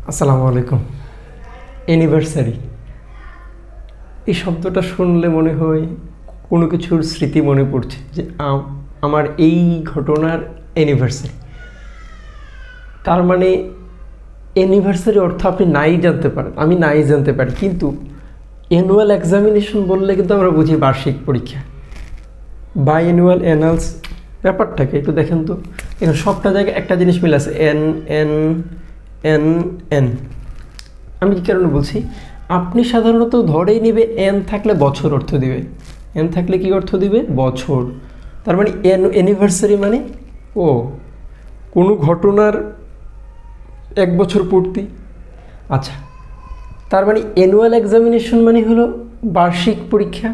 আসসালামু আলাইকুম। অ্যানিভার্সারি এই শব্দটা শুনলে মনে হয় কোনো কিছুর স্মৃতি মনে পড়ছে যে আমার এই ঘটনার অ্যানিভার্সারি। তার মানে অ্যানিভার্সারি অর্থ আপনি নাই জানতে পারেন, আমি নাই জানতে পারি, কিন্তু অ্যানুয়াল এক্সামিনেশন বললে কিন্তু আমরা বুঝি বার্ষিক পরীক্ষা। বাই অ্যানুয়াল অ্যানালস ব্যাপারটাকে একটু দেখেন তো, এখানে সবটা জায়গায় একটা জিনিস মিলে আছে, এন এন এন এন। আমি কী কারণে বলছি, আপনি সাধারণত ধরেই নেবে এন থাকলে বছর অর্থ দিবে, এন থাকলে কি অর্থ দিবে, বছর। তার মানে অ্যানিভার্সারি মানে ও কোনো ঘটনার 1 বছর পূর্তি। আচ্ছা, তার মানে অ্যানুয়াল এক্সামিনেশন মানে হলো বার্ষিক পরীক্ষা।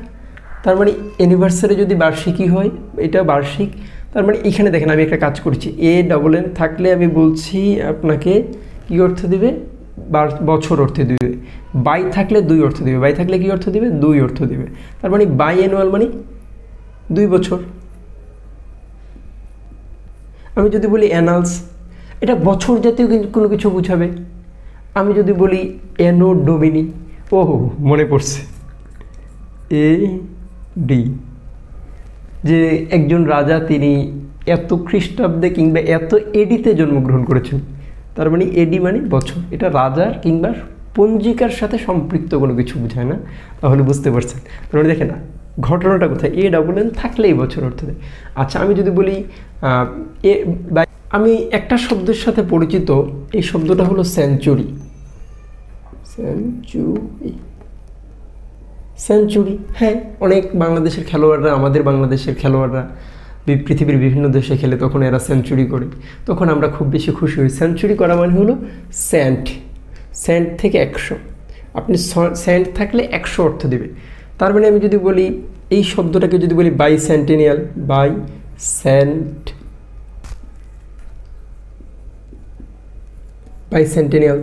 তার মানে অ্যানিভার্সারি যদি বার্ষিকই হয়, এটা বার্ষিক। তার মানে এখানে দেখেন আমি একটা কাজ করছি, ANN থাকলে আমি বলছি আপনাকে কী অর্থ দিবে, বছর অর্থ দিবে। বাই থাকলে 2 অর্থ দিবে, বাই থাকলে কী অর্থ দিবে, 2 অর্থ দিবে। তার মানে বাই অ্যানুয়াল মানে 2 বছর। আমি যদি বলি অ্যানালস, এটা বছর জাতীয় কোনো কিছু বুঝাবে। আমি যদি বলি অ্যানো ডোমিনি, ওহো মনে পড়ছে, AD, যে একজন রাজা তিনি এত খ্রিস্টাব্দে কিংবা এত এডিতে জন্মগ্রহণ করেছেন। তার মানে এডি মানে বছর, এটা রাজার কিংবা পঞ্জিকার সাথে সম্পৃক্ত কোনো কিছু বোঝায় না। তাহলে বুঝতে পারছেন, তার মানে দেখেন না ঘটনাটা কোথায়, ANN থাকলেই বছর অর্থ দেয়। আচ্ছা, আমি যদি বলি আমি একটা শব্দের সাথে পরিচিত, এই শব্দটা হলো সেঞ্চুরি। সেঞ্চুরি, হ্যাঁ, অনেক বাংলাদেশের খেলোয়াড়রা, আমাদের বাংলাদেশের খেলোয়াড়রা পৃথিবীর বিভিন্ন দেশে খেলে, তখন এরা সেঞ্চুরি করে, তখন আমরা খুব বেশি খুশি হই। সেঞ্চুরি করা মানে হলো সেন্ট থেকে 100, আপনি সেন্ট থাকলে 100 অর্থ দেবে। তার মানে আমি যদি বলি এই শব্দটাকে যদি বলি বাই সেন্টেনিয়াল,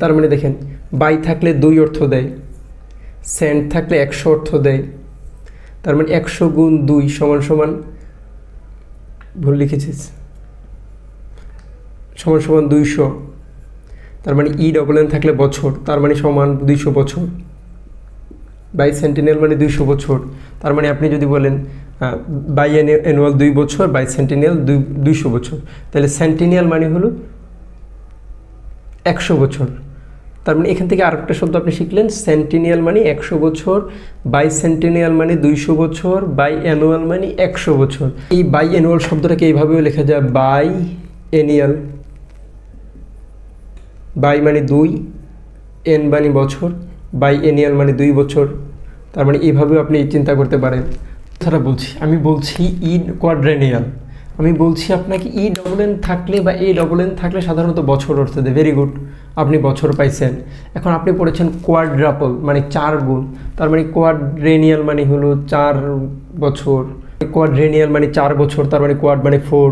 তার মানে দেখেন বাই থাকলে 2 অর্থ দেয়, সেন্ট থাকলে 100 অর্থ দেয়। তার মানে 100 গুণ 2 সমান সমান, ভুল লিখেছিস, সমান সমান 200। তার মানে ENN থাকলে বছর, তার মানে সমান 200 বছর। বাই সেন্টিনিয়াল মানে 200 বছর। তার মানে আপনি যদি বলেন বাই অ্যানুয়াল 2 বছর, বাই সেন্টিনিয়াল 200 বছর, তাহলে সেন্টিনিয়াল মানে হলো 100 বছর। তার মানে এখান থেকে আরেকটা শব্দ আপনি শিখলেন, সেন্টিনিয়াল মানে 100 বছর, বাই সেন্টিনিয়াল মানে 200 বছর, বাই অ্যানুয়াল মানে 100 বছর। এই বাই অ্যানুয়াল শব্দটাকে এইভাবেও লেখা যায়, বাই অ্যানুয়াল, বাই মানে 2, এন মানে বছর, বাই অ্যানুয়াল মানে 2 বছর। তার মানে এইভাবেও আপনি চিন্তা করতে পারেন। কথাটা বলছি, আমি বলছি কোয়াড্রেনিয়াল, আমি বলছি আপনাকে ENN থাকলে বা ANN থাকলে সাধারণত বছর অর্থ দেয়। ভেরি গুড, আপনি বছর পাইছেন। এখন আপনি পড়েছেন কোয়াড্রাপল মানে 4 গুণ, তার মানে কোয়াড্রেনিয়াল মানে হলো 4 বছর, কোয়াড্রেনিয়াল মানে 4 বছর, তার মানে কোয়াড মানে 4,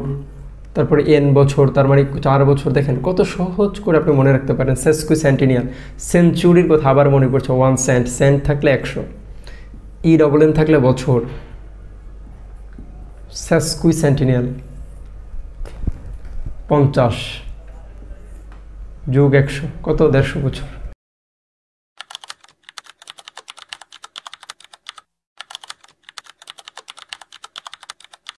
তারপরে N বছর, তার মানে 4 বছর। দেখেন কত সহজ করে আপনি মনে রাখতে পারেন। সেস্কুইসেন্টেনিয়াল, সেঞ্চুরির কথা আবার মনে করছে, 1 সেন্ট, সেন্ট থাকলে 100, ENN থাকলে বছর, সেস্কুইসেন্টেনিয়াল 50 যোগ 100 কত, 150 বছর।